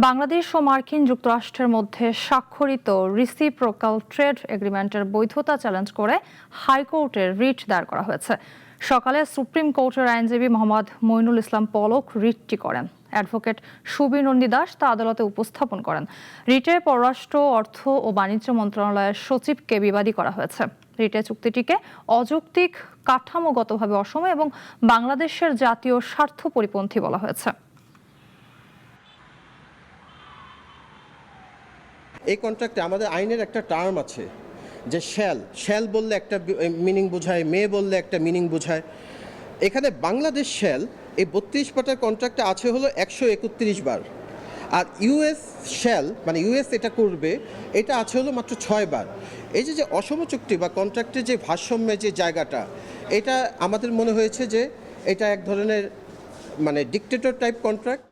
বাংলাদেশ ও মার্কিন যুক্তরাষ্ট্রের মধ্যে স্বাক্ষরিত রিসিপ্রোকাল ট্রেড এগ্রিমেন্টের বৈধতা চ্যালেঞ্জ করে হাইকোর্টে রিট দায়ের করা হয়েছে। সকালে সুপ্রিম কোর্টের আইনজীবী মোহাম্মদ মইনুল ইসলাম পলক রিটটি করেন। অ্যাডভোকেট সুবীর নন্দী দাস তা আদালতে উপস্থাপন করেন। রিটে পররাষ্ট্র, অর্থ ও বাণিজ্য মন্ত্রণালয়ের সচিবকে বিবাদী করা হয়েছে। রিটে চুক্তিটিকে অযৌক্তিক, কাঠামোগতভাবে অসম এবং বাংলাদেশের জাতীয় স্বার্থ পরিপন্থী বলা হয়েছে। এই কন্ট্রাক্টে আমাদের আইনের একটা টার্ম আছে যে শ্যাল বললে একটা মিনিং বোঝায়, মে বললে একটা মিনিং বোঝায়। এখানে বাংলাদেশ শ্যাল এই 32 পাতার কন্ট্রাক্টে আছে হলো 131 বার, আর ইউএস শ্যাল মানে ইউএস এটা করবে এটা আছে হলো মাত্র 6 বার। এই যে অসম চুক্তি বা কন্ট্রাক্টের যে ভারসাম্যের যে জায়গাটা, এটা আমাদের মনে হয়েছে যে এটা এক ধরনের ডিক্টেটর টাইপ কন্ট্রাক্ট।